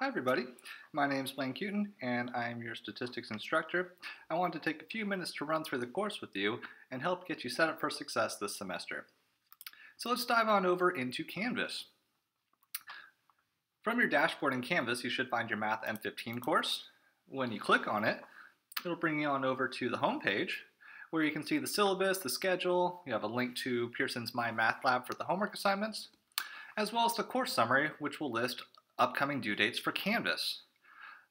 Hi everybody, my name is Kutin and I am your statistics instructor. I wanted to take a few minutes to run through the course with you and help get you set up for success this semester. So let's dive on over into Canvas. From your dashboard in Canvas, you should find your Math M15 course. When you click on it, it'll bring you on over to the home page where you can see the syllabus, the schedule, you have a link to Pearson's My Math Lab for the homework assignments, as well as the course summary, which will list upcoming due dates for Canvas.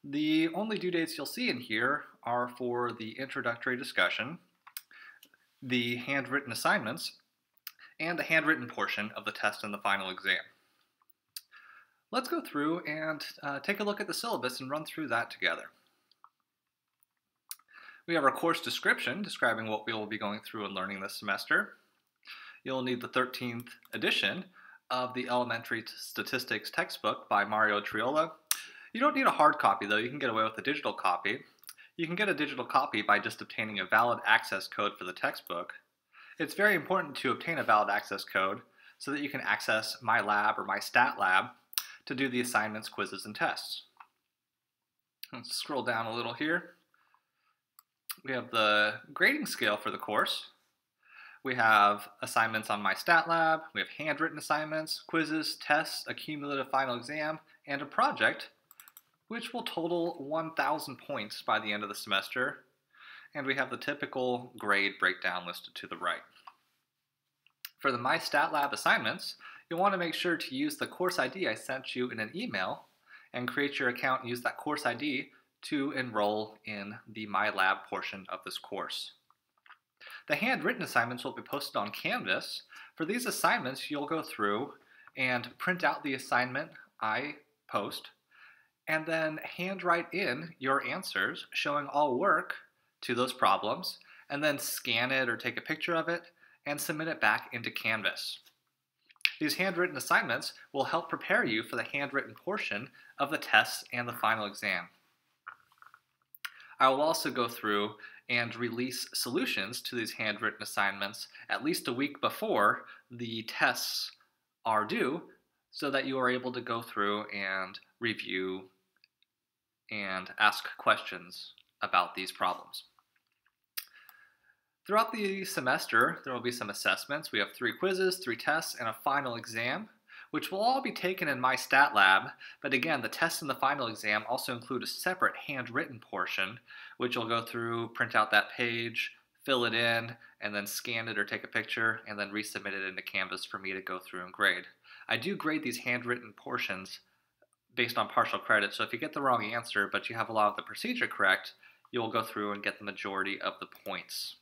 The only due dates you'll see in here are for the introductory discussion, the handwritten assignments, and the handwritten portion of the test and the final exam. Let's go through and take a look at the syllabus and run through that together. We have our course description describing what we will be going through and learning this semester. You'll need the 13th edition of the Elementary Statistics textbook by Mario Triola. You don't need a hard copy though, you can get away with a digital copy. You can get a digital copy by just obtaining a valid access code for the textbook. It's very important to obtain a valid access code so that you can access My Lab or My Stat Lab to do the assignments, quizzes, and tests. Let's scroll down a little here. We have the grading scale for the course. We have assignments on My Stat Lab, we have handwritten assignments, quizzes, tests, a cumulative final exam, and a project, which will total 1,000 points by the end of the semester. And we have the typical grade breakdown listed to the right. For the My Stat Lab assignments, you'll want to make sure to use the course ID I sent you in an email and create your account and use that course ID to enroll in the My Lab portion of this course. The handwritten assignments will be posted on Canvas. For these assignments, you'll go through and print out the assignment I post, and then handwrite in your answers showing all work to those problems, and then scan it or take a picture of it and submit it back into Canvas. These handwritten assignments will help prepare you for the handwritten portion of the tests and the final exam. I will also go through and release solutions to these handwritten assignments at least a week before the tests are due so that you are able to go through and review and ask questions about these problems. Throughout the semester, there will be some assessments. We have 3 quizzes, 3 tests, and a final exam, which will all be taken in My Stat Lab, but again, the test and the final exam also include a separate handwritten portion, which you'll go through, print out that page, fill it in, and then scan it or take a picture, and then resubmit it into Canvas for me to go through and grade. I do grade these handwritten portions based on partial credit, so if you get the wrong answer, but you have a lot of the procedure correct, you'll go through and get the majority of the points.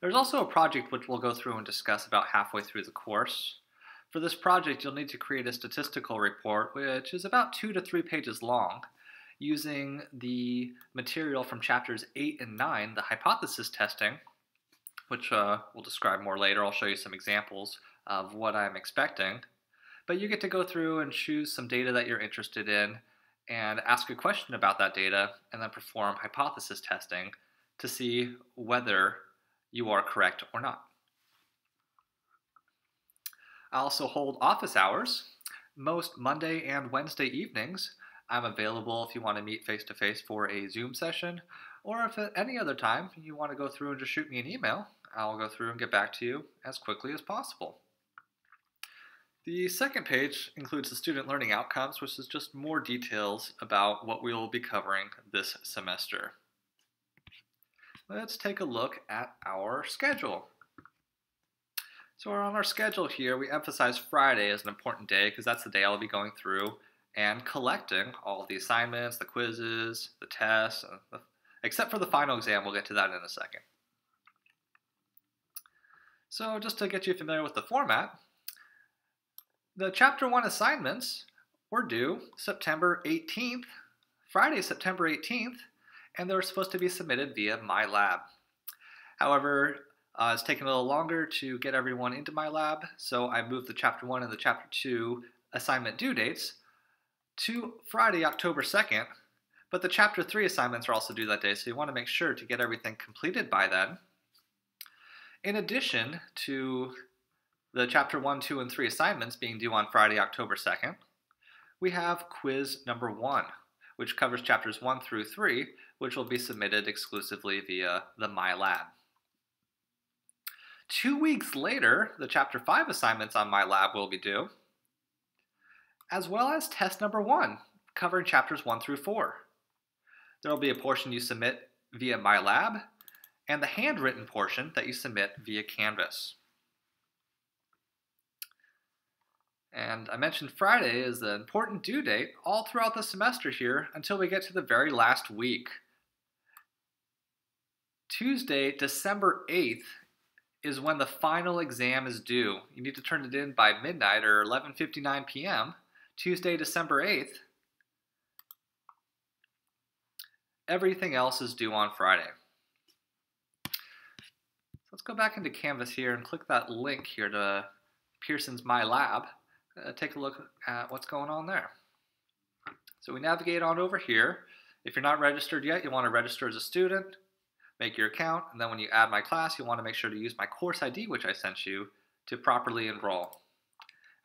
There's also a project which we'll go through and discuss about halfway through the course. For this project, you'll need to create a statistical report, which is about 2 to 3 pages long, using the material from chapters 8 and 9, the hypothesis testing, which we'll describe more later. I'll show you some examples of what I'm expecting. But you get to go through and choose some data that you're interested in and ask a question about that data and then perform hypothesis testing to see whether you are correct or not. I also hold office hours. Most Monday and Wednesday evenings, I'm available if you want to meet face-to-face for a Zoom session, or if at any other time you want to go through and just shoot me an email, I'll go through and get back to you as quickly as possible. The second page includes the student learning outcomes, which is just more details about what we will be covering this semester. Let's take a look at our schedule. So on our schedule here, we emphasize Friday as an important day because that's the day I'll be going through and collecting all of the assignments, the quizzes, the tests, except for the final exam. We'll get to that in a second. So just to get you familiar with the format, the Chapter 1 assignments were due September 18th, Friday, September 18th, and they're supposed to be submitted via My Lab. However, it's taken a little longer to get everyone into My Lab, so I moved the Chapter 1 and the Chapter 2 assignment due dates to Friday, October 2nd, but the Chapter 3 assignments are also due that day, so you want to make sure to get everything completed by then. In addition to the Chapter 1, 2, and 3 assignments being due on Friday, October 2nd, we have quiz number 1, which covers chapters 1 through 3, which will be submitted exclusively via the MyLab. 2 weeks later, the chapter 5 assignments on MyLab will be due, as well as test number 1, covering chapters 1 through 4. There will be a portion you submit via MyLab, and the handwritten portion that you submit via Canvas. And I mentioned Friday is the important due date all throughout the semester here until we get to the very last week. Tuesday, December 8th is when the final exam is due. You need to turn it in by midnight or 11:59 p.m. Tuesday, December 8th. Everything else is due on Friday. Let's go back into Canvas here and click that link here to Pearson's MyLab. Take a look at what's going on there. So we navigate on over here. If you're not registered yet, you want to register as a student, make your account, and then when you add my class, you want to make sure to use my course ID, which I sent you, to properly enroll.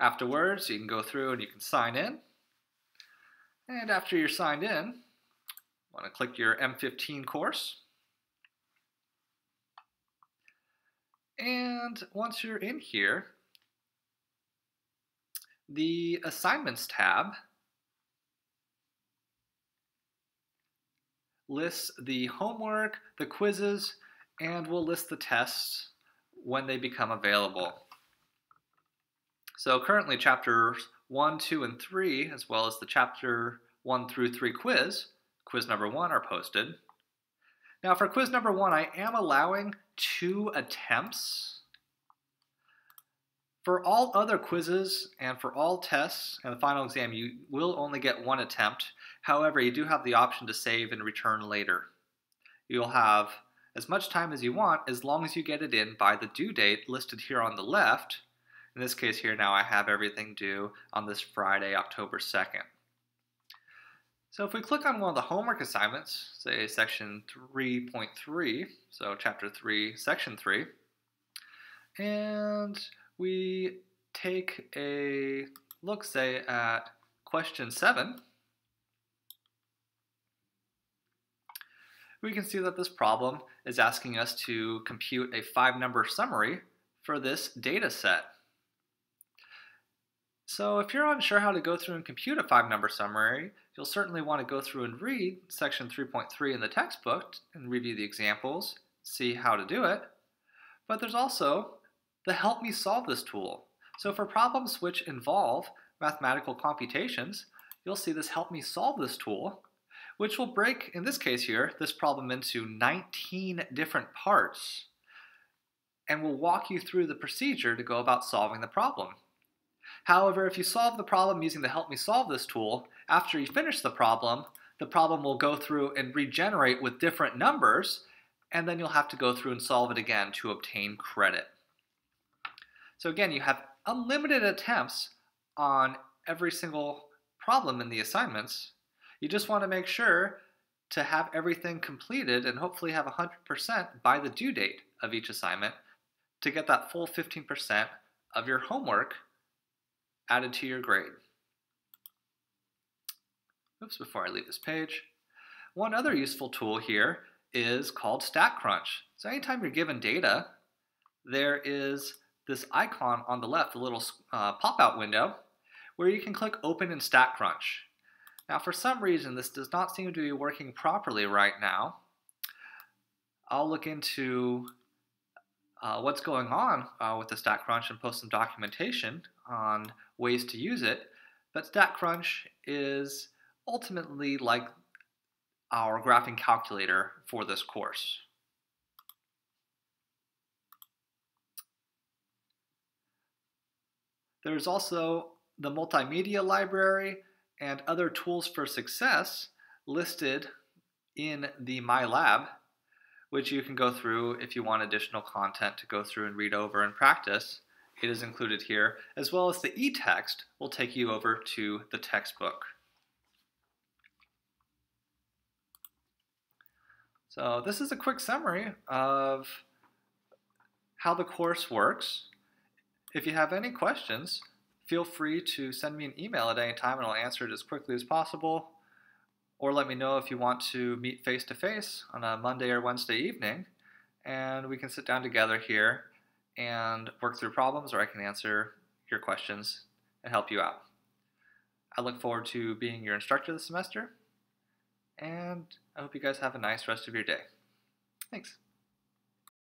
Afterwards, you can go through and you can sign in. And after you're signed in, you want to click your M15 course. And once you're in here, the Assignments tab lists the homework, the quizzes, and will list the tests when they become available. So currently chapters 1, 2, and 3, as well as the chapter 1 through 3 quiz number 1 are posted. Now for quiz number 1, I am allowing 2 attempts. For all other quizzes and for all tests and the final exam, you will only get 1 attempt. However, you do have the option to save and return later. You'll have as much time as you want as long as you get it in by the due date listed here on the left. In this case here now I have everything due on this Friday, October 2nd. So if we click on one of the homework assignments, say section 3.3, so chapter 3, section 3, and we take a look, say, at question 7, we can see that this problem is asking us to compute a 5-number summary for this data set. So if you're unsure how to go through and compute a 5-number summary, you'll certainly want to go through and read section 3.3 in the textbook and review the examples, see how to do it. But there's also the Help Me Solve This tool. So for problems which involve mathematical computations, you'll see this Help Me Solve This tool, which will break, in this case here, this problem into 19 different parts and will walk you through the procedure to go about solving the problem. However, if you solve the problem using the Help Me Solve This tool, after you finish the problem will go through and regenerate with different numbers, and then you'll have to go through and solve it again to obtain credit. So again, you have unlimited attempts on every single problem in the assignments. You just want to make sure to have everything completed and hopefully have 100% by the due date of each assignment to get that full 15% of your homework added to your grade. Oops, before I leave this page. One other useful tool here is called StatCrunch. So anytime you're given data, there is this icon on the left, a little pop-out window, where you can click Open in StatCrunch. Now for some reason this does not seem to be working properly right now. I'll look into what's going on with the StatCrunch and post some documentation on ways to use it, but StatCrunch is ultimately like our graphing calculator for this course. There's also the multimedia library and other tools for success listed in the MyLab, which you can go through if you want additional content to go through and read over and practice. It is included here, as well as the e-text will take you over to the textbook. So this is a quick summary of how the course works. If you have any questions, Feel free to send me an email at any time and I'll answer it as quickly as possible. Or let me know if you want to meet face-to-face on a Monday or Wednesday evening, and we can sit down together here and work through problems, or I can answer your questions and help you out. I look forward to being your instructor this semester, and I hope you guys have a nice rest of your day. Thanks.